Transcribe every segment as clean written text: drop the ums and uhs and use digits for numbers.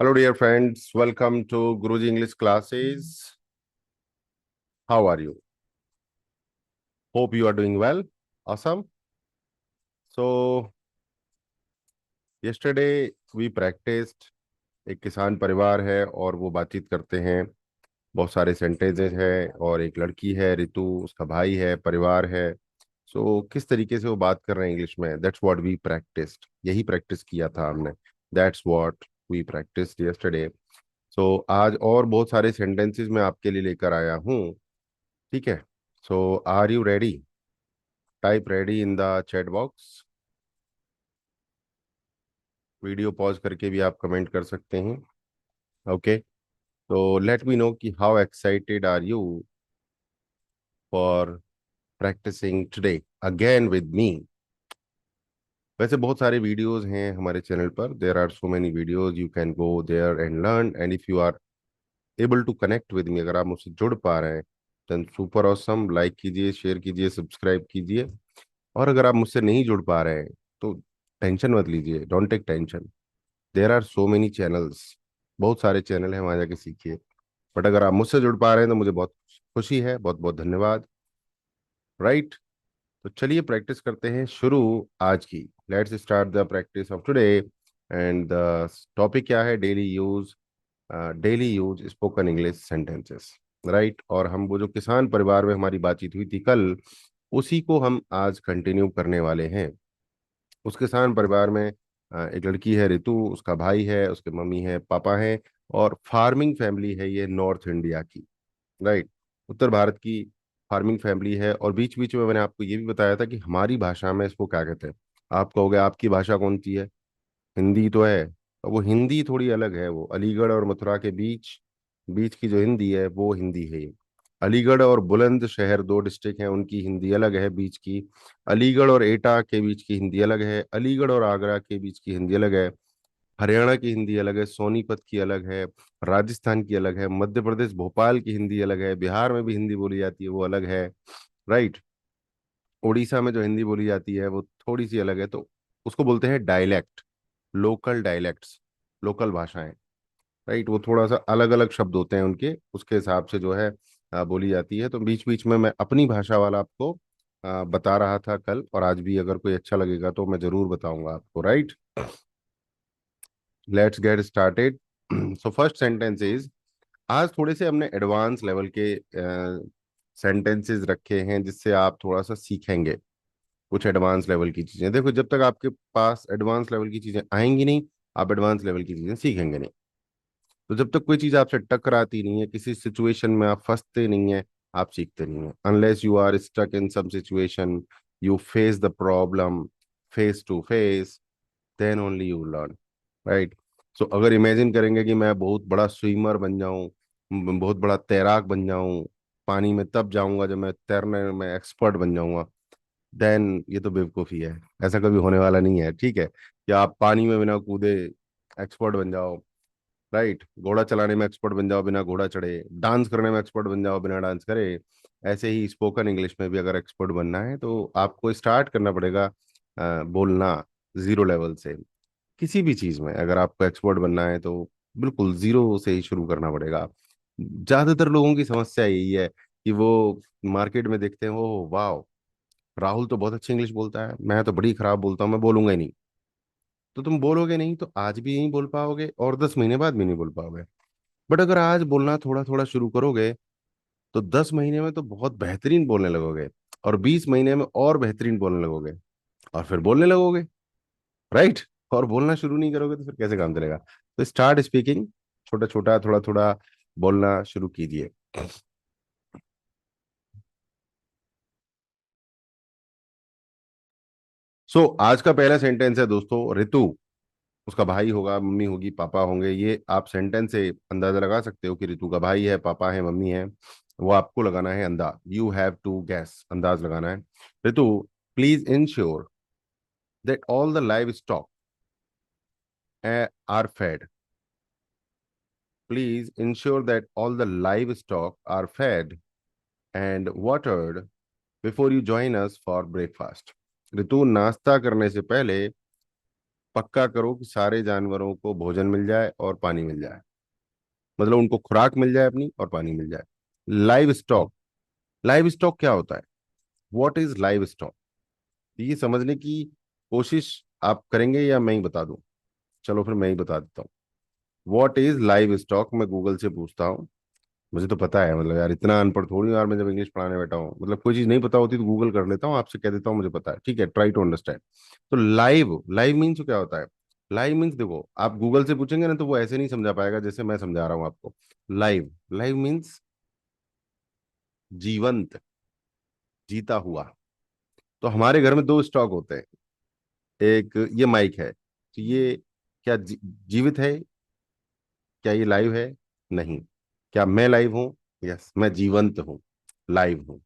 Hello, dear friends. Welcome to Guruji English classes. How are you? Hope you are doing well. Awesome. So, yesterday we practiced. एक किसान परिवार है और वो बातचीत करते हैं। बहुत सारे सेंटेंसेस हैं और एक लड़की है रितु, उसका भाई है, परिवार है। सो किस तरीके से वो बात कर रहे हैं इंग्लिश में, दैट्स व्हाट वी प्रैक्टिस्ड। यही प्रैक्टिस किया था हमने। That's what we practised yesterday. So आज और बहुत सारे सेंटेंसेस मैं आपके लिए लेकर आया हूँ। ठीक है। So are you ready? Type ready in the chat box. Video pause करके भी आप कमेंट कर सकते हैं। ओके। तो लेट मी नो कि how excited are you for practising today again with me. वैसे बहुत सारे वीडियोस हैं हमारे चैनल पर। There are so many videos, you can go there and learn. And if you are able to connect with me, अगर आप मुझसे जुड़ पा रहे हैं, देन सुपर ऑसम। लाइक कीजिए, शेयर कीजिए, सब्सक्राइब कीजिए। और अगर आप मुझसे नहीं जुड़ पा रहे हैं तो टेंशन मत लीजिए, don't take tension. There are so many channels. बहुत सारे चैनल हैं, वहां जाके सीखिए। बट अगर आप मुझसे जुड़ पा रहे हैं तो मुझे बहुत खुशी है, बहुत बहुत धन्यवाद। राइट। तो चलिए प्रैक्टिस करते हैं शुरू आज की। Let's start the practice of today. And the topic क्या है? Daily use spoken English sentences. Right. और हम वो जो किसान परिवार में हमारी बातचीत हुई थी कल, उसी को हम आज कंटिन्यू करने वाले हैं। उस किसान परिवार में एक लड़की है रितु, उसका भाई है, उसके मम्मी है, पापा है। और फार्मिंग फैमिली है ये, नॉर्थ इंडिया की। राइट। उत्तर भारत की फार्मिंग फैमिली है। और बीच बीच में मैंने आपको ये भी बताया था कि हमारी भाषा में इसको क्या कहते हैं। आप कहोगे आपकी भाषा कौन सी है? हिंदी तो है। और वो हिंदी थोड़ी अलग है। वो अलीगढ़ और मथुरा के बीच बीच की जो हिंदी है वो हिंदी है ये। अलीगढ़ और बुलंदशहर दो डिस्ट्रिक्ट हैं, उनकी हिंदी अलग है बीच की। अलीगढ़ और एटा के बीच की हिंदी अलग है। अलीगढ़ और आगरा के बीच की हिंदी अलग है। हरियाणा की हिंदी अलग है, सोनीपत की अलग है, राजस्थान की अलग है, मध्य प्रदेश भोपाल की हिंदी अलग है, बिहार में भी हिंदी बोली जाती है वो अलग है। राइट। उड़ीसा में जो हिंदी बोली जाती है वो थोड़ी सी अलग है। तो उसको बोलते हैं डायलेक्ट, लोकल डायलेक्ट्स, लोकल भाषाएं। राइट। वो थोड़ा सा अलग अलग शब्द होते हैं उनके, उसके हिसाब से जो है बोली जाती है। तो बीच बीच में मैं अपनी भाषा वाला आपको बता रहा था कल, और आज भी अगर कोई अच्छा लगेगा तो मैं जरूर बताऊंगा आपको। Right. Let's get started. So first sentence is, आज थोड़े से हमने एडवांस लेवल के सेंटेंसेस रखे हैं जिससे आप थोड़ा सा सीखेंगे कुछ एडवांस लेवल की चीजें। देखो, जब तक आपके पास एडवांस लेवल की चीजें आएंगी नहीं, आप एडवांस लेवल की चीजें सीखेंगे नहीं। तो जब तक कोई चीज आपसे टकराती नहीं है, किसी सिचुएशन में आप फंसते नहीं है, आप सीखते नहीं है। Unless you are stuck in some situation, you face the problem face to face, then only you learn. Right. So अगर इमेजिन करेंगे कि मैं बहुत बड़ा स्विमर बन जाऊं, बहुत बड़ा तैराक बन जाऊं, पानी में तब जाऊंगा जब मैं तैरने में एक्सपर्ट बन जाऊंगा, देन ये तो बेवकूफ़ी है। ऐसा कभी होने वाला नहीं है। ठीक है। कि आप पानी में बिना कूदे एक्सपर्ट बन जाओ। राइट। घोड़ा चलाने में एक्सपर्ट बन जाओ बिना घोड़ा चढ़े, डांस करने में एक्सपर्ट बन जाओ बिना डांस करे। ऐसे ही स्पोकन इंग्लिश में भी अगर एक्सपर्ट बनना है तो आपको स्टार्ट करना पड़ेगा बोलना जीरो लेवल से। किसी भी चीज में अगर आपको एक्सपर्ट बनना है तो बिल्कुल जीरो से ही शुरू करना पड़ेगा। ज्यादातर लोगों की समस्या यही है कि वो मार्केट में देखते हैं, ओ वाह, राहुल तो बहुत अच्छी इंग्लिश बोलता है, मैं तो बड़ी खराब बोलता हूँ, मैं बोलूंगा ही नहीं। तो तुम बोलोगे नहीं तो आज भी नहीं बोल पाओगे और 10 महीने बाद भी नहीं बोल पाओगे। बट अगर आज बोलना थोड़ा थोड़ा शुरू करोगे तो 10 महीने में तो बहुत बेहतरीन बोलने लगोगे, और 20 महीने में और बेहतरीन बोलने लगोगे, और फिर बोलने लगोगे। राइट। और बोलना शुरू नहीं करोगे तो फिर कैसे काम चलेगा? तो स्टार्ट स्पीकिंग, छोटा छोटा थोड़ा थोड़ा बोलना शुरू कीजिए। आज का पहला सेंटेंस है दोस्तों, ऋतु। उसका भाई होगा, मम्मी होगी, पापा होंगे। ये आप सेंटेंस से अंदाजा लगा सकते हो कि ऋतु का भाई है, पापा है, मम्मी है। वो आपको लगाना है अंदाज, यू हैव टू गैस, अंदाज लगाना है। Ritu, please ensure that all the livestock are fed. Please ensure that all the livestock are fed and watered before you join us for breakfast. Ritu, नाश्ता करने से पहले पक्का करो कि सारे जानवरों को भोजन मिल जाए और पानी मिल जाए, मतलब उनको खुराक मिल जाए अपनी और पानी मिल जाए। लाइव स्टॉक, लाइव स्टॉक क्या होता है? What is live stock? ये समझने की कोशिश आप करेंगे या मैं ही बता दूं? चलो फिर मैं ही बता देता हूँ। व्हाट इज लाइव स्टॉक, मैं गूगल से पूछता हूँ। मुझे तो पता है, मतलब यार इतना अनपढ़ थोड़ी हूँ यार, मैं जब इंग्लिश पढ़ाने बैठा हूँ, मतलब कोई चीज नहीं पता होती तो गूगल कर लेता हूँ, आपसे कह देता हूँ मुझे पता है, ठीक है, ट्राई टू अंडरस्टैंड। तो लाइव, लाइव मीन्स क्या होता है? लाइव मीन्स देखो, आप गूगल से पूछेंगे ना तो वो ऐसे नहीं समझा पाएगा जैसे मैं समझा रहा हूँ आपको। लाइव, लाइव मीन्स जीवंत, जीता हुआ। तो हमारे घर में दो स्टॉक होते हैं। एक ये माइक है, तो ये क्या जीवित है? क्या ये लाइव है? नहीं। क्या मैं लाइव हूं? यस, मैं जीवंत हूं, लाइव हूं।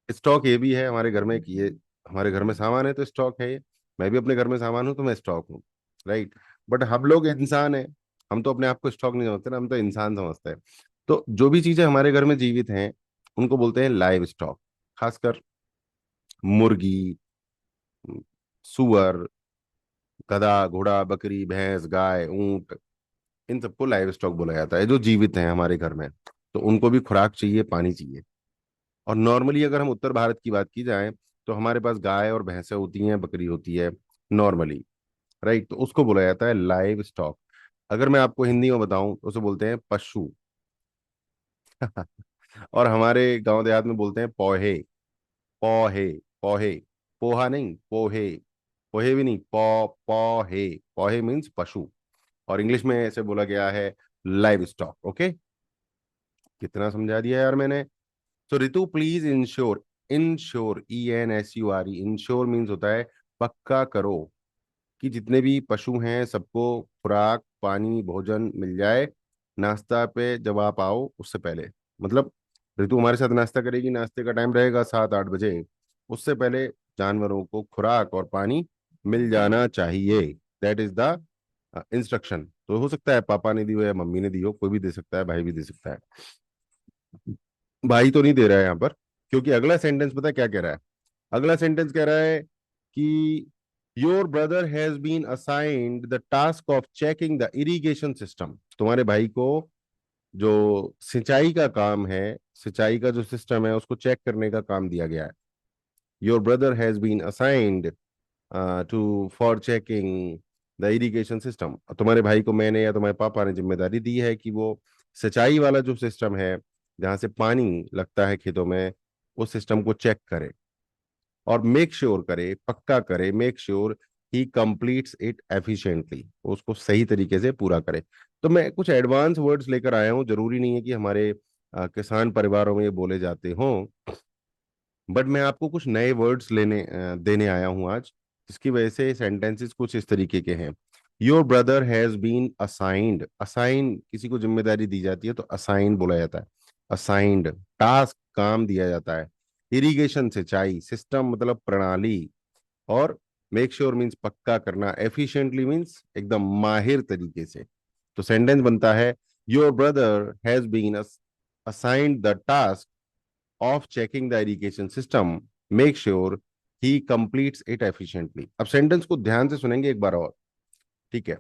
स्टॉक ये भी है हमारे घर में कि ये हमारे घर में सामान है तो स्टॉक है ये। मैं भी अपने घर में सामान हूं तो मैं स्टॉक हूँ, राइट। बट हम लोग इंसान है, हम तो अपने आप को स्टॉक नहीं समझते ना, हम तो इंसान समझते हैं। तो जो भी चीजें हमारे घर में जीवित हैं उनको बोलते हैं लाइव स्टॉक। खासकर मुर्गी, सुअर, गधा, घोड़ा, बकरी, भैंस, गाय, ऊंट, इन सबको लाइव स्टॉक बोला जाता है जो जीवित हैं हमारे घर में। तो उनको भी खुराक चाहिए, पानी चाहिए। और नॉर्मली अगर हम उत्तर भारत की बात की जाए तो हमारे पास गाय और भैंसें होती हैं, बकरी होती है नॉर्मली, राइट। तो उसको बोला जाता है लाइव स्टॉक। अगर मैं आपको हिंदी में बताऊं तो उसे बोलते हैं पशु। और हमारे गांव देहात में बोलते हैं पौहे। पौहे, पौहे, पोहा नहीं, पोहे। पोहे भी नहीं, पौहे। पौहे मीन्स पशु। और इंग्लिश में ऐसे बोला गया है लाइव स्टॉक। ओके, कितना समझा दिया यार मैंने। So Ritu please ensure, ensure, ENSURE, ensure means होता है पक्का करो कि जितने भी पशु हैं सबको खुराक, पानी, भोजन मिल जाए नाश्ता पे जब आप आओ उससे पहले। मतलब ऋतु हमारे साथ नाश्ता करेगी, नाश्ते का टाइम रहेगा 7-8 बजे, उससे पहले जानवरों को खुराक और पानी मिल जाना चाहिए। That is the instruction. तो हो सकता है पापा ने दी हो या मम्मी ने दी हो, कोई भी दे सकता है, भाई भी दे सकता है। भाई तो नहीं दे रहा है यहाँ पर, क्योंकि अगला सेंटेंस पता है क्या कह रहा है? अगला सेंटेंस कह रहा है कि your brother has been assigned the task of checking the irrigation system. तुम्हारे भाई को जो सिंचाई का काम है, सिंचाई का जो सिस्टम है उसको चेक करने का काम दिया गया है। Your brother has been assigned to for checking the irrigation system. तुम्हारे भाई को मैंने या तुम्हारे पापा ने जिम्मेदारी दी है कि वो सिंचाई वाला जो सिस्टम है, जहां से पानी लगता है खेतों में, उस सिस्टम को चेक करे और मेक श्योर करे, पक्का करे, make sure he completes it efficiently, उसको सही तरीके से पूरा करे। तो मैं कुछ एडवांस वर्ड्स लेकर आया हूँ, जरूरी नहीं है कि हमारे किसान परिवारों में ये बोले जाते हों, बट मैं आपको कुछ नए वर्ड्स देने आया हूं आज, जिसकी वजह से सेंटेंसेस कुछ इस तरीके के हैं। Your brother has been assigned, assign किसी को जिम्मेदारी दी जाती है तो असाइंड बोला जाता है। असाइंड टास्क, काम दिया जाता है। इरिगेशन सिंचाई, सिस्टम मतलब प्रणाली। और मेक श्योर मीन्स पक्का करना, एफिशिएंटली मीन्स एकदम माहिर तरीके से। तो सेंटेंस बनता है your brother has been assigned the task of checking the irrigation system, make sure he completes it efficiently। अब सेंटेंस को ध्यान से सुनेंगे एक बार और, ठीक है।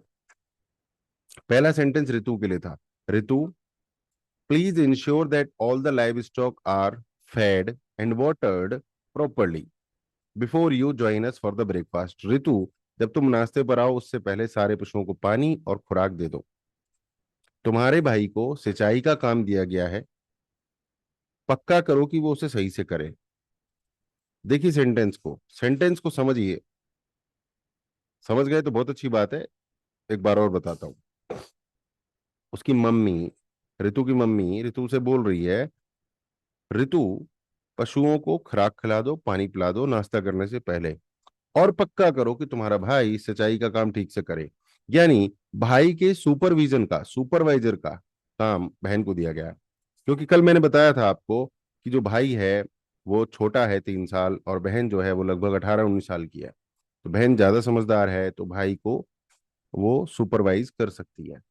पहला सेंटेंस ऋतु के लिए था। Ritu please ensure that all the livestock are fed and watered properly before you join us for the breakfast. Ritu, जब तुम नाश्ते पर आओ उससे पहले सारे पशुओं को पानी और खुराक दे दो। तुम्हारे भाई को सिंचाई का काम दिया गया है, पक्का करो कि वो उसे सही से करे। देखिए सेंटेंस को समझिए। समझ गए तो बहुत अच्छी बात है। एक बार और बताता हूँ। उसकी मम्मी, ऋतु की मम्मी ऋतु से बोल रही है, ऋतु पशुओं को खुराक खिला दो, पानी पिला दो नाश्ता करने से पहले, और पक्का करो कि तुम्हारा भाई सिंचाई का काम ठीक से करे। यानी भाई के सुपरविजन का, सुपरवाइजर का काम बहन को दिया गया है। क्योंकि कल मैंने बताया था आपको कि जो भाई है वो छोटा है 3 साल, और बहन जो है वो लगभग 18-19 साल की है। तो बहन ज्यादा समझदार है तो भाई को वो सुपरवाइज कर सकती है।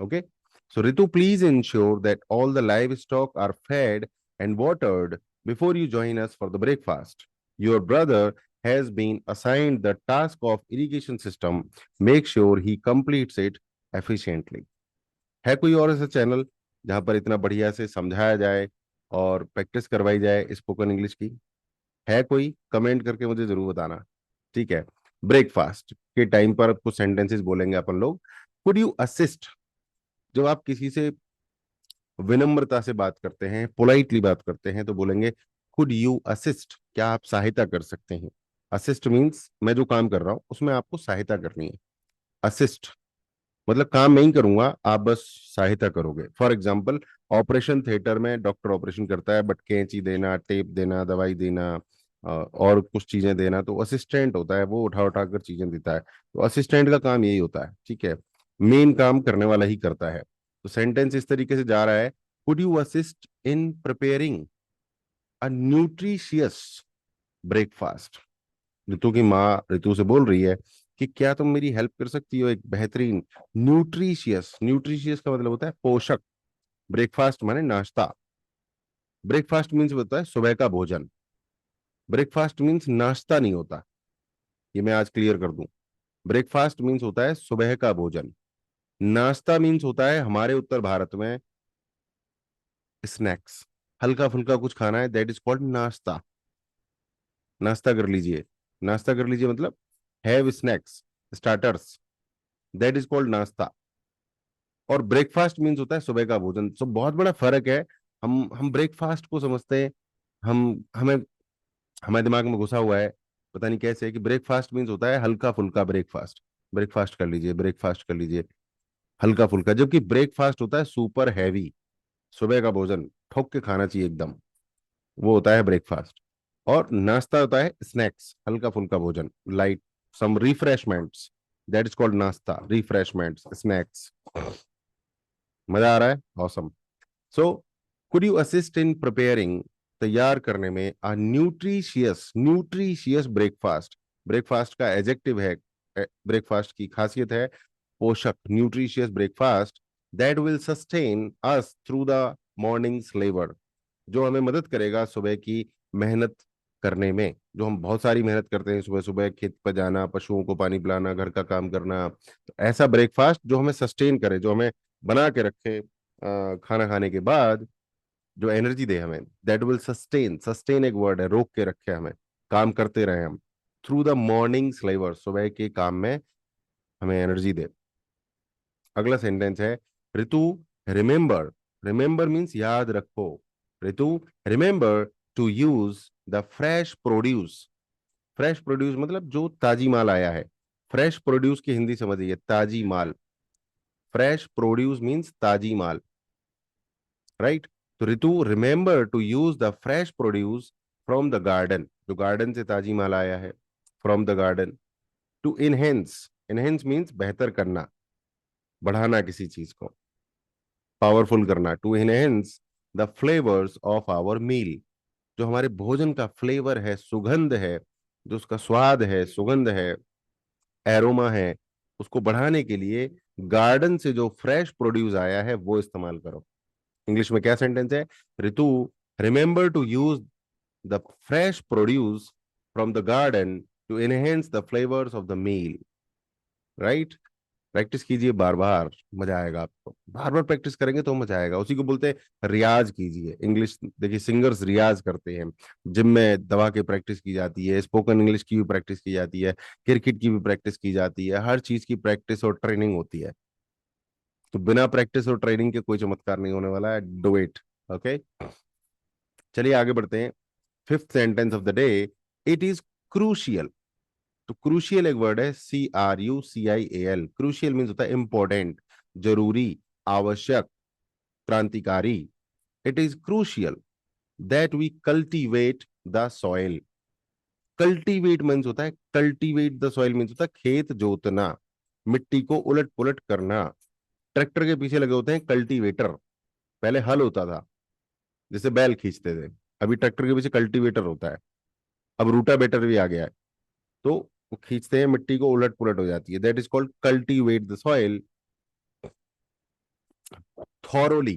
Okay. So Ritu, please ensure that all the livestock are fed and watered before you join us for the breakfast. Your brother has been assigned the task of irrigation system, make sure he completes it efficiently. है कोई और ऐसा channel जहां पर इतना बढ़िया से समझाया जाए और प्रैक्टिस करवाई जाए स्पोकन इंग्लिश की? है कोई? कमेंट करके मुझे जरूर बताना। ठीक है। ब्रेकफास्ट के टाइम पर कुछ सेंटेंसेस बोलेंगे अपन लोग। Could you assist? जब आप किसी से विनम्रता से बात करते हैं, पोलाइटली बात करते हैं, तो बोलेंगे कुड यू असिस्ट, क्या आप सहायता कर सकते हैं? असिस्ट मीन्स मैं जो काम कर रहा हूं उसमें आपको सहायता करनी है। असिस्ट मतलब काम मैं ही करूंगा, आप बस सहायता करोगे। फॉर एग्जाम्पल, ऑपरेशन थिएटर में डॉक्टर ऑपरेशन करता है, बट कैंची देना, टेप देना, दवाई देना, और कुछ चीजें देना तो असिस्टेंट होता है, वो उठा उठा कर चीजें देता है। तो असिस्टेंट का काम यही होता है। ठीक है। मेन काम करने वाला ही करता है। तो सेंटेंस इस तरीके से जा रहा है, could you assist in preparing a nutritious breakfast? Ritu की माँ ऋतु से बोल रही है कि क्या तुम मेरी हेल्प कर सकती हो एक बेहतरीन न्यूट्रिशियस, न्यूट्रिशियस का मतलब होता है पोषक, ब्रेकफास्ट माने नाश्ता। ब्रेकफास्ट मीन्स होता है सुबह का भोजन। ब्रेकफास्ट मीन्स नाश्ता नहीं होता, ये मैं आज क्लियर कर दूं। ब्रेकफास्ट मीन्स होता है सुबह का भोजन। नाश्ता मीन्स होता है हमारे उत्तर भारत में स्नैक्स, हल्का फुल्का कुछ खाना है, दैट इज कॉल्ड नाश्ता। नाश्ता कर लीजिए, नाश्ता कर लीजिए मतलब have snacks, starters, that is called नाश्ता। और ब्रेकफास्ट मीन्स होता है सुबह का भोजन। सो बहुत बड़ा फर्क है। हम ब्रेकफास्ट को समझते हैं, हम हमें हमारे दिमाग में घुसा हुआ है, पता नहीं कैसे, कि ब्रेकफास्ट मीन्स होता है हल्का फुल्का ब्रेकफास्ट। ब्रेकफास्ट कर लीजिए, ब्रेकफास्ट कर लीजिए, हल्का फुल्का। जबकि ब्रेकफास्ट होता है सुपर हैवी, सुबह का भोजन ठोक के खाना चाहिए एकदम, वो होता है ब्रेकफास्ट। और नाश्ता होता है स्नैक्स, हल्का फुल्का भोजन, light some refreshments, that is called नाश्ता, रिफ्रेशमेंट्स, स्नैक्स। मजा आ रहा है? Awesome. So could you assist in preparing, तैयार करने में, a nutritious, nutritious breakfast. Breakfast का एजेक्टिव है, ब्रेकफास्ट की खासियत है पोषक, nutritious breakfast that will sustain us through the morning's labour, जो हमें मदद करेगा सुबह की मेहनत करने में। जो हम बहुत सारी मेहनत करते हैं सुबह सुबह, खेत पर जाना, पशुओं को पानी पिलाना, घर का काम करना, तो ऐसा ब्रेकफास्ट जो हमें सस्टेन करे, जो हमें बना के रखे खाना खाने के बाद, जो एनर्जी दे हमें, दैट विल सस्टेन। सस्टेन एक वर्ड है, रोक के रखे हमें, काम करते रहे हम, थ्रू द मॉर्निंग स्लेवर, सुबह के काम में हमें एनर्जी दे। अगला सेंटेंस है, ऋतु रिमेंबर, रिमेंबर मीन्स याद रखो। Ritu remember to use the fresh produce. Fresh produce मतलब जो ताजी माल आया है। फ्रेश प्रोड्यूस की हिंदी समझिए, ताजी माल। फ्रेश प्रोड्यूस मीन्स ताजी माल, राइट? तो Ritu remember to use the fresh produce from the garden, जो गार्डन से ताजी माल आया है, from the garden. To enhance, enhance means बेहतर करना, बढ़ाना किसी चीज को, पावरफुल करना। To enhance the flavours of our meal, जो हमारे भोजन का फ्लेवर है, सुगंध है, जो उसका स्वाद है, सुगंध है, एरोमा है, उसको बढ़ाने के लिए गार्डन से जो फ्रेश प्रोड्यूस आया है वो इस्तेमाल करो। इंग्लिश में क्या सेंटेंस है? Ritu remember to use the fresh produce from the garden to enhance the flavours of the meal, right? Practice कीजिए बार बार, मजा आएगा आपको। बार बार प्रैक्टिस करेंगे तो मजा आएगा, उसी को बोलते हैं रियाज कीजिए। इंग्लिश देखिए, सिंगर्स रियाज करते हैं, जिम में दबा के प्रैक्टिस की जाती है, स्पोकन इंग्लिश की भी प्रैक्टिस की जाती है, क्रिकेट की भी प्रैक्टिस की जाती है, हर चीज की प्रैक्टिस और ट्रेनिंग होती है। तो बिना प्रैक्टिस और ट्रेनिंग के कोई चमत्कार नहीं होने वाला है। Do it. ओके, चलिए आगे बढ़ते हैं। Fifth sentence of the day, it is crucial. तो क्रूशियल एक वर्ड है, CRUCIAL। क्रूशियल मीन्स होता है इंपॉर्टेंट, जरूरी, आवश्यक, क्रांतिकारी। It is crucial that we cultivate the soil. Cultivate means होता है, कल्टीवेट द सॉइल मीन्स होता है खेत जोतना, मिट्टी को उलट पुलट करना। ट्रैक्टर के पीछे लगे होते हैं कल्टीवेटर। पहले हल होता था, जिसे बैल खींचते थे, अभी ट्रैक्टर के पीछे कल्टीवेटर होता है। अब रूटावेटर भी आ गया है, तो वो खींचते हैं, मिट्टी को उलट पुलट हो जाती है, that is called cultivate the soil. Thoroughly,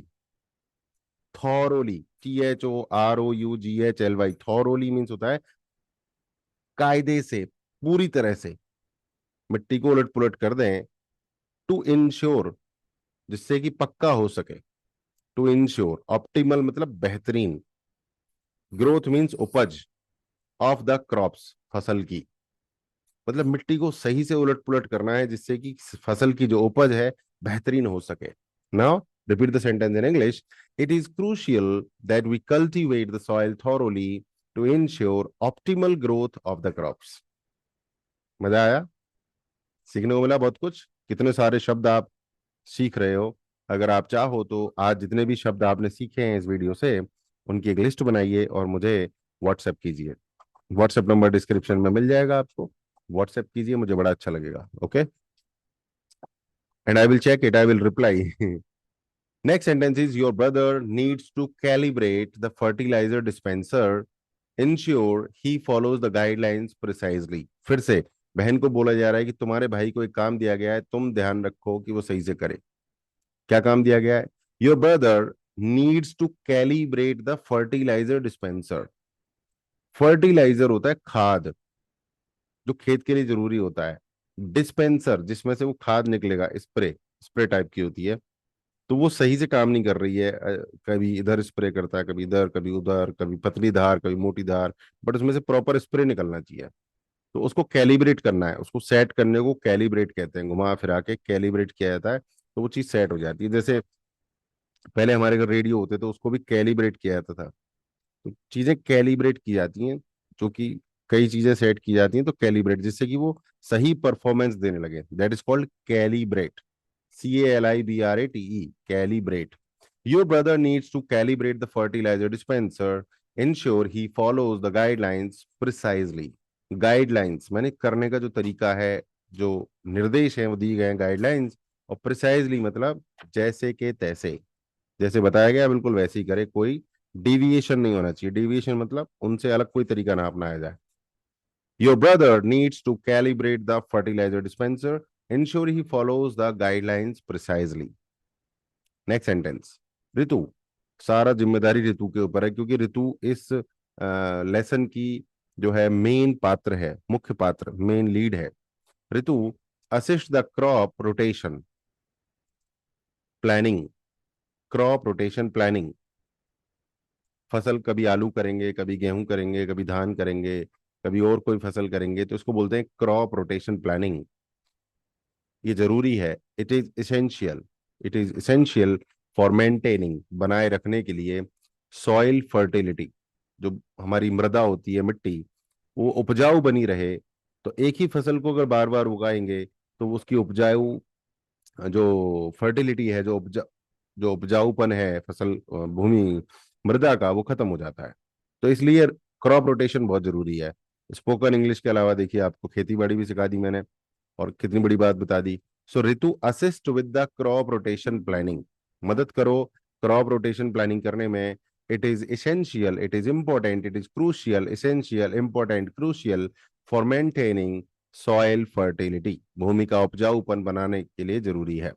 thoroughly, THOROUGHLY, thoroughly means होता है कायदे से, पूरी तरह से मिट्टी को उलट पुलट कर दें, टू इंश्योर, जिससे कि पक्का हो सके, टू इंश्योर, ऑप्टिमल मतलब बेहतरीन, ग्रोथ मीन्स उपज, ऑफ द क्रॉप्स फसल की, मतलब मिट्टी को सही से उलट पुलट करना है जिससे कि फसल की जो उपज है बेहतरीन हो सके। Now repeat the sentence in English. It is crucial that we cultivate the soil thoroughly to ensure optimal growth of the crops. मजा आया? सीखने को मिला बहुत कुछ। कितने सारे शब्द आप सीख रहे हो। अगर आप चाहो तो आज जितने भी शब्द आपने सीखे हैं इस वीडियो से, उनकी एक लिस्ट बनाइए और मुझे व्हाट्सएप कीजिए। व्हाट्सएप नंबर डिस्क्रिप्शन में मिल जाएगा आपको। व्हाट्सएप कीजिए, मुझे बड़ा अच्छा लगेगा। Okay, and I will check it, I will reply. Next sentence is your brother needs to calibrate the fertiliser dispenser, ensure he follows the guidelines precisely. फिर से बहन को बोला जा रहा है कि तुम्हारे भाई को एक काम दिया गया है, तुम ध्यान रखो कि वो सही से करे। क्या काम दिया गया है? Your brother needs to calibrate the fertiliser dispenser. Fertiliser होता है खाद, जो खेत के लिए जरूरी होता है। डिस्पेंसर, जिसमें से वो खाद निकलेगा, स्प्रे, स्प्रे टाइप की होती है। तो वो सही से काम नहीं कर रही है। कभी इधर स्प्रे करता है, कभी इधर, कभी उधर, कभी पतली धार, कभी मोटी धार, बट उसमें से प्रॉपर स्प्रे निकलना चाहिए। तो उसको कैलिब्रेट करना है, उसको सेट करने को कैलिब्रेट कहते हैं। घुमा फिरा के कैलिब्रेट किया जाता है तो वो चीज सेट हो जाती है। जैसे पहले हमारे घर रेडियो होते थे, उसको भी कैलिब्रेट किया जाता था। तो चीजें कैलिब्रेट की जाती हैं, जो कि कई चीजें सेट की जाती हैं तो कैलिब्रेट, जिससे कि वो सही परफॉर्मेंस देने लगे। That is called calibrate, CALIBRATE, calibrate. Your brother needs to calibrate the fertiliser dispenser, ensure he follows the guidelines precisely. Guidelines मैंने करने का जो तरीका है, जो निर्देश है वो दिए गए हैं, गाइडलाइंस। और प्रिसाइजली मतलब जैसे के तैसे, जैसे बताया गया बिल्कुल वैसे ही करे, कोई डिविएशन नहीं होना चाहिए। डिविएशन मतलब उनसे अलग कोई तरीका ना अपनाया जाए। Your brother needs to calibrate the fertiliser dispenser, ensure he follows the guidelines precisely. Next sentence, Ritu, सारा जिम्मेदारी ऋतु के ऊपर है, क्योंकि ऋतु इस लेसन की जो है मेन पात्र है, मुख्य पात्र, मेन लीड है। Ritu assist the crop rotation planning, crop rotation planning. फसल कभी आलू करेंगे, कभी गेहूं करेंगे, कभी धान करेंगे, कभी और कोई फसल करेंगे, तो इसको बोलते हैं क्रॉप रोटेशन प्लानिंग। ये जरूरी है। It is essential, it is essential for maintaining, बनाए रखने के लिए, सॉइल फर्टिलिटी, जो हमारी मृदा होती है, मिट्टी, वो उपजाऊ बनी रहे। तो एक ही फसल को अगर बार बार उगाएंगे तो उसकी उपजाऊ, जो फर्टिलिटी है, जो उपजाऊपन है फसल, भूमि, मृदा का, वो खत्म हो जाता है। तो इसलिए क्रॉप रोटेशन बहुत जरूरी है। स्पोकन इंग्लिश के अलावा देखिए, आपको खेती बाड़ी भी सिखा दी मैंने, और कितनी बड़ी बात बता दी। So Ritu assist with the crop rotation planning, मदद करो क्रॉप रोटेशन प्लानिंग करने में। It is essential, it is important, it is crucial, essential, important, crucial for maintaining soil fertility, भूमि का उपजाऊपन बनाने के लिए जरूरी है।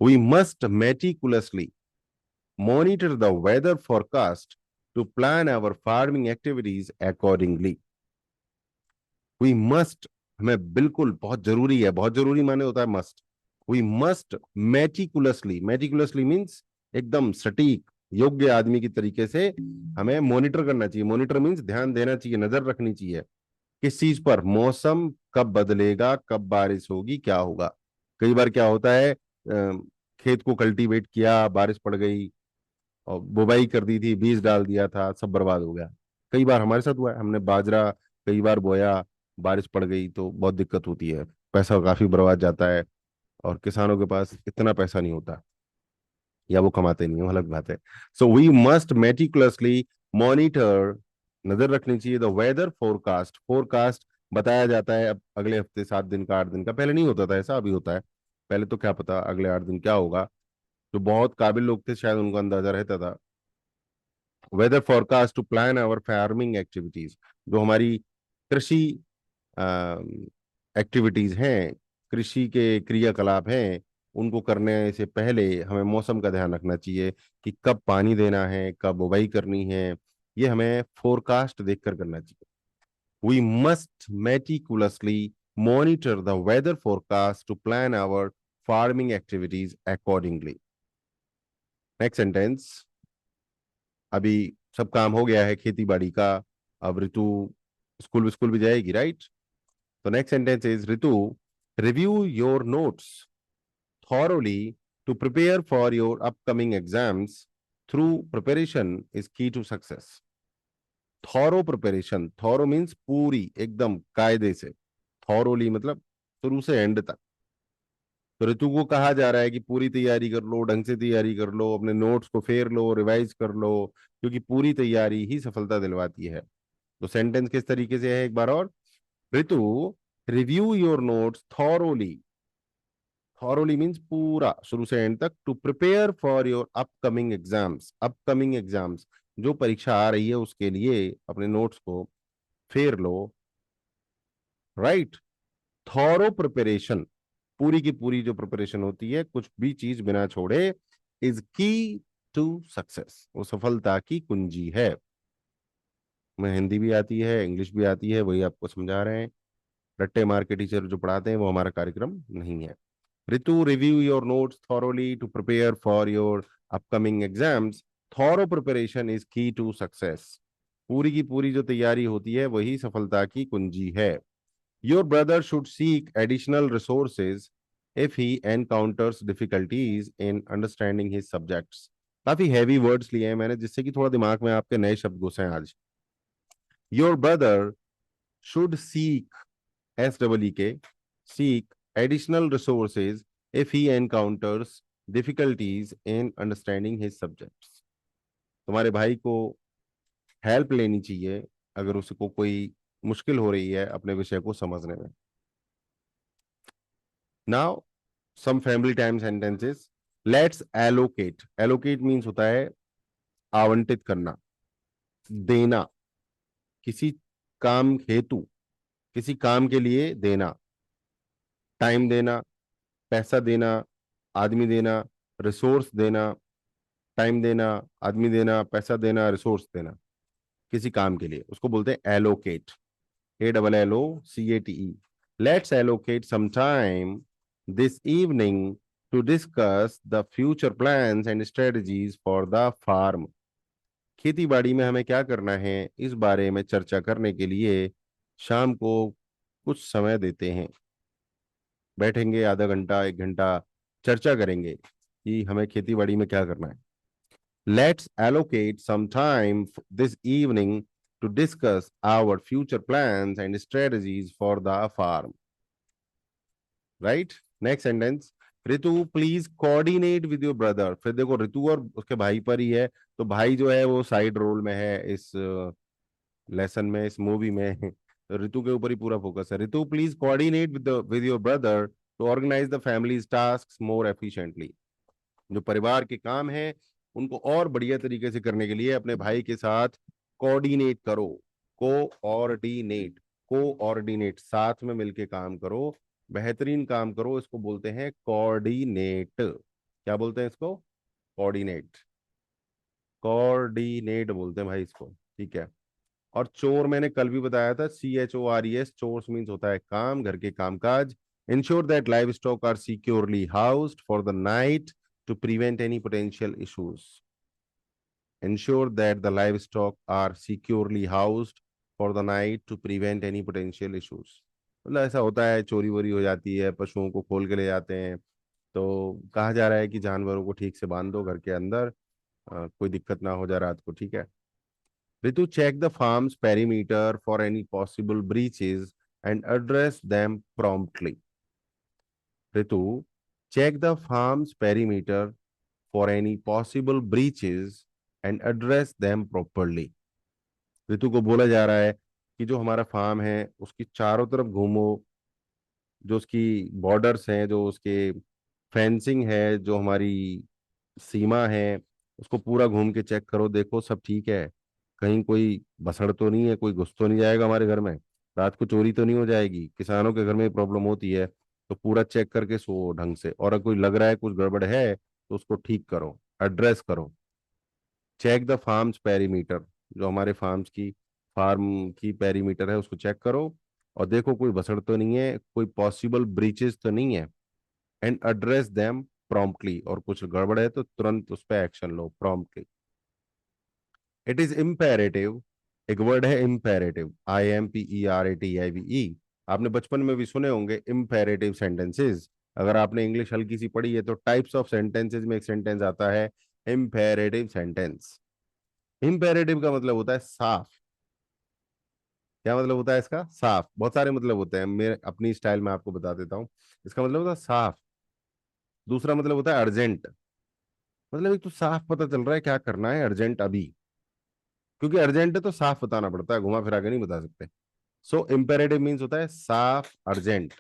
We must meticulously monitor the weather forecast to plan our farming activities accordingly. We must, हमें बिल्कुल बहुत जरूरी है, बहुत जरूरी माने होता है must. We must meticulously, meticulously means एकदम सटीक, योग्य आदमी की तरीके से हमें मॉनिटर करना चाहिए। मॉनिटर मीन्स ध्यान देना चाहिए, नजर रखनी चाहिए। किस चीज पर? मौसम कब बदलेगा, कब बारिश होगी, क्या होगा। कई बार क्या होता है, खेत को कल्टीवेट किया, बारिश पड़ गई, और बुवाई कर दी थी, बीज डाल दिया था, सब बर्बाद हो गया। कई बार हमारे साथ हुआ है, हमने बाजरा कई बार बोया, बारिश पड़ गई तो बहुत दिक्कत होती है, पैसा काफी बर्बाद जाता है। और किसानों के पास इतना पैसा नहीं होता, या वो कमाते नहीं, वो अलग बात है। So we must meticulously monitor, नजर रखनी चाहिए, द वेदर फोरकास्ट। फोरकास्ट बताया जाता है अब अगले हफ्ते 7 दिन का, 8 दिन का। पहले नहीं होता था ऐसा, अभी होता है। पहले तो क्या पता अगले 8 दिन क्या होगा। जो बहुत काबिल लोग थे शायद उनको अंदाजा रहता था। Weather forecast to plan our farming activities, जो हमारी कृषि एक्टिविटीज हैं, कृषि के क्रियाकलाप हैं, उनको करने से पहले हमें मौसम का ध्यान रखना चाहिए कि कब पानी देना है, कब बुवाई करनी है। ये हमें फोरकास्ट देखकर करना चाहिए। We must meticulously monitor the weather forecast to plan our farming activities accordingly. Next sentence, अभी सब काम हो गया है खेती बाड़ी का, अब ऋतु स्कूल भी जाएगी, राइट? तो next sentence is Ritu review your notes thoroughly to prepare for your upcoming exams. Through preparation is key to success. Thorough preparation, thorough means पूरी एकदम कायदे से, थॉरोली मतलब शुरू से एंड तक। तो ऋतु को कहा जा रहा है कि पूरी तैयारी कर लो, ढंग से तैयारी कर लो, अपने नोट्स को फेर लो, रिवाइज कर लो, क्योंकि पूरी तैयारी ही सफलता दिलवाती है। तो सेंटेंस किस तरीके से है, एक बार और, Ritu review your notes thoroughly, thoroughly means पूरा शुरू से एंड तक, to prepare for your upcoming exams, upcoming exams जो परीक्षा आ रही है उसके लिए अपने नोट्स को फेर लो, राइट? थॉरो प्रिपरेशन, पूरी की पूरी जो प्रिपरेशन होती है, कुछ भी चीज बिना छोड़े, इज की टू सक्सेस, वो सफलता की कुंजी है। मैं हिंदी भी आती है, इंग्लिश भी आती है, वही आपको समझा रहे हैं। रट्टे मार के टीचर जो पढ़ाते हैं वो हमारा कार्यक्रम नहीं है। Ritu review your notes thoroughly to prepare for your upcoming exams. Thorough preparation is key to success, पूरी की पूरी जो तैयारी होती है वही सफलता की कुंजी है। Your brother should seek additional resources if he encounters difficulties in understanding his subjects. काफी हैवी वर्ड्स लिए हैं मैंने, जिससे कि थोड़ा दिमाग में आपके नए शब्द घुसे हैं आज। Your brother should seek, SEEK, seek additional resources if he encounters difficulties in understanding his subjects. तुम्हारे भाई को हेल्प लेनी चाहिए अगर उसको कोई मुश्किल हो रही है अपने विषय को समझने में। Now, some family time sentences. Let's allocate. Allocate means होता है आवंटित करना, देना, किसी काम हेतु, किसी काम के लिए देना, टाइम देना, पैसा देना, आदमी देना, रिसोर्स देना, टाइम देना, आदमी देना, पैसा देना, रिसोर्स देना, किसी काम के लिए, उसको बोलते हैं allocate, ALLOCATE. Let's allocate some time this evening to discuss the future plans and strategies for the farm. खेती बाड़ी में हमें क्या करना है इस बारे में चर्चा करने के लिए शाम को कुछ समय देते हैं, बैठेंगे आधा घंटा एक घंटा, चर्चा करेंगे कि हमें खेती बाड़ी में क्या करना है। Let's allocate some time this evening to discuss our future plans and strategies for the farm. Right? Next sentence. Ritu please coordinate with your brother. फिर देखो ऋतु और उसके भाई पर ही है, तो भाई जो है वो साइड रोल में है इस लेसन में, इस मूवी में। तो ऋतु के ऊपर ही पूरा फोकस है। Ritu please coordinate with your brother to organise the family's tasks more efficiently. जो परिवार के काम है उनको और बढ़िया तरीके से करने के लिए अपने भाई के साथ कोऑर्डिनेट करो। कोऑर्डिनेट, कोऑर्डिनेट, साथ में मिलके काम करो, बेहतरीन काम करो, इसको बोलते हैं कोऑर्डिनेट। क्या बोलते हैं इसको? कोऑर्डिनेट, कोऑर्डिनेट बोलते हैं भाई इसको, ठीक है। और चोर मैंने कल भी बताया था, CHORES, चोर्स मीन्स होता है काम, घर के कामकाज। Ensure that livestock are securely housed for the night to prevent any potential issues. Ensure that the livestock are securely housed for the night to prevent any potential issues. मतलब ऐसा होता है, चोरी वोरी हो जाती है, पशुओं को खोल के ले जाते हैं, तो कहा जा रहा है कि जानवरों को ठीक से बांध दो घर के अंदर, कोई दिक्कत ना हो जाए रात को, ठीक है। Ritu check the farm's perimeter for any possible breaches and address them promptly. Ritu check the farm's perimeter for any possible breaches and address them properly. ऋतु को बोला जा रहा है कि जो हमारा फार्म है उसकी चारों तरफ घूमो, जो उसकी बॉर्डर्स हैं, जो उसके फेंसिंग है, जो हमारी सीमा है, उसको पूरा घूम के चेक करो, देखो सब ठीक है, कहीं कोई बसड़ तो नहीं है, कोई घुस तो नहीं जाएगा हमारे घर में, रात को चोरी तो नहीं हो जाएगी। किसानों के घर में प्रॉब्लम होती है, तो पूरा चेक करके सो ढंग से, और अगर कोई लग रहा है कुछ गड़बड़ है तो उसको ठीक करो, एड्रेस करो। चेक द फार्म्स पेरीमीटर, जो हमारे फार्म्स की फार्म की पेरीमीटर है उसको चेक करो और देखो कोई भसड़ तो नहीं है, कोई पॉसिबल ब्रीचेस तो नहीं है, एंड एड्रेस देम प्रॉम्प्टली, और कुछ गड़बड़ है तो तुरंत उस पर action low promptly. It is imperative, एक वर्ड है इम्पेरेटिव, IMPERATIVE। आपने बचपन में भी सुने होंगे इम्पेरेटिव सेंटेंसेस। अगर आपने इंग्लिश हल्की सी पढ़ी है तो टाइप्स ऑफ सेंटेंसेस में एक सेंटेंस आता है इम्पेरेटिव सेंटेंस। इम्पेरेटिव का मतलब होता है साफ। क्या मतलब होता है इसका? साफ। बहुत सारे मतलब होते हैं, मेरे अपनी स्टाइल में आपको बता देता हूँ। इसका मतलब होता है साफ। दूसरा मतलब होता है अर्जेंट, मतलब एक तो साफ पता चल रहा है क्या करना है, अर्जेंट अभी। क्योंकि अर्जेंट है तो साफ बताना पड़ता है, घुमा फिरा के नहीं बता सकते। सो इम्पेरेटिव मीन्स होता है साफ, अर्जेंट।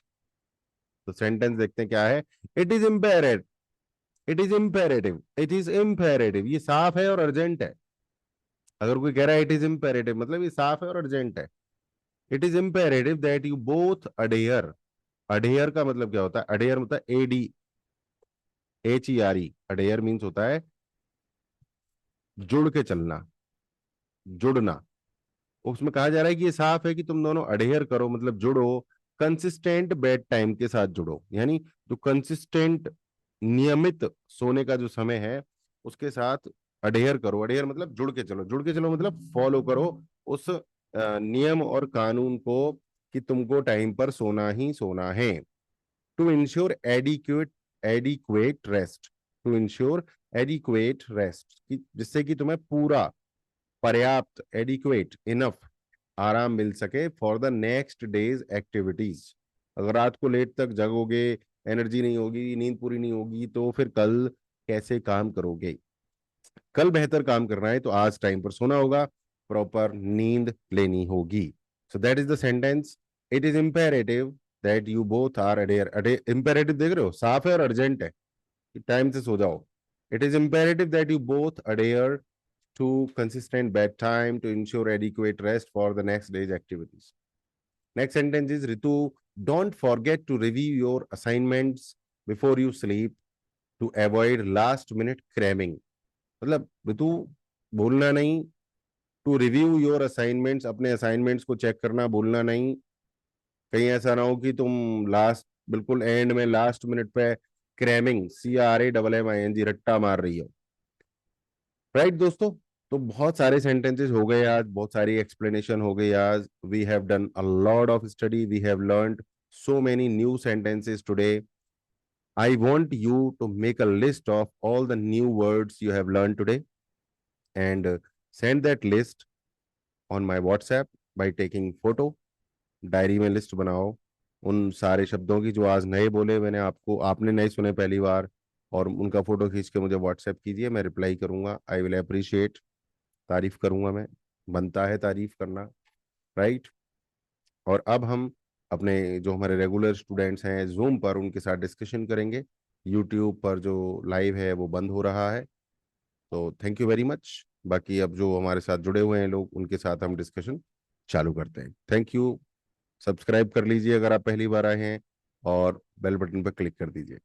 तो सेंटेंस देखते हैं क्या है। It is imperative, it is imperative, it is imperative, ये साफ है और अर्जेंट है। अगर कोई कह रहा है इट इज इम्पेरेटिव, मतलब ये साफ है और अर्जेंट है। It is imperative that you both adhere. Adhere का मतलब क्या होता है? अडेयर मतलब ADHERE। अडेयर मीन्स होता है जुड़ के चलना, जुड़ना। उसमें कहा जा रहा है कि ये साफ है कि तुम दोनों अडेयर करो, मतलब जुड़ो, कंसिस्टेंट बेड टाइम के साथ जुड़ो, यानी जो कंसिस्टेंट नियमित सोने का जो समय है उसके साथ अडेयर करो। अडेयर मतलब जुड़ के चलो, जुड़ के चलो मतलब फॉलो करो उस नियम और कानून को कि तुमको टाइम पर सोना ही सोना है। To ensure adequate adequate rest, to ensure adequate rest, जिससे कि तुम्हें पूरा, पर्याप्त, एडिक्वेट, इनफ आराम मिल सके for the next days activities. अगर रात को लेट तक जगोगे, एनर्जी नहीं होगी, नींद पूरी नहीं होगी, तो फिर कल कैसे काम करोगे? कल बेहतर काम करना है तो आज टाइम पर सोना होगा, प्रॉपर नींद लेनी होगी। So that is the sentence. It is imperative that you both are adhere. Imperative देख रहे हो, साफ है और अर्जेंट है, टाइम से सो जाओ। It is imperative that you both adhere to consistent bedtime to ensure adequate rest for the next day's activities. Next sentence is Ritu, don't forget to review your assignments before you sleep to avoid last minute cramming. मतलब ऋतु, भूलना नहीं, to review your assignments, अपने assignments को check करना भूलना नहीं। कहीं ऐसा ना हो कि तुम लास्ट, बिल्कुल एंड में लास्ट मिनट पे क्रैमिंग, CRAMMING, रट्टा मार रही हो। राइट दोस्तों? तो बहुत सारे सेंटेंसेस हो गए आज, बहुत सारी एक्सप्लेनेशन हो गई आज। We have done a lot of study, we have learned so many new sentences today. I want you to make a list of all the new words you have learned today and send that list on my WhatsApp by taking photo. Diary में list बनाओ उन सारे शब्दों की जो आज नए बोले मैंने, आपको आपने नए सुने पहली बार, और उनका फोटो खींच के मुझे व्हाट्सएप कीजिए, मैं रिप्लाई करूंगा। आई विल अप्रिशिएट, तारीफ करूंगा मैं, बनता है तारीफ करना। राइट? और अब हम अपने जो हमारे रेगुलर स्टूडेंट्स हैं जूम पर, उनके साथ डिस्कशन करेंगे। यूट्यूब पर जो लाइव है वो बंद हो रहा है। तो थैंक यू वेरी मच। बाकी अब जो हमारे साथ जुड़े हुए हैं लोग, उनके साथ हम डिस्कशन चालू करते हैं। Thank you. सब्सक्राइब कर लीजिए अगर आप पहली बार आए हैं, और बेल बटन पर क्लिक कर दीजिए।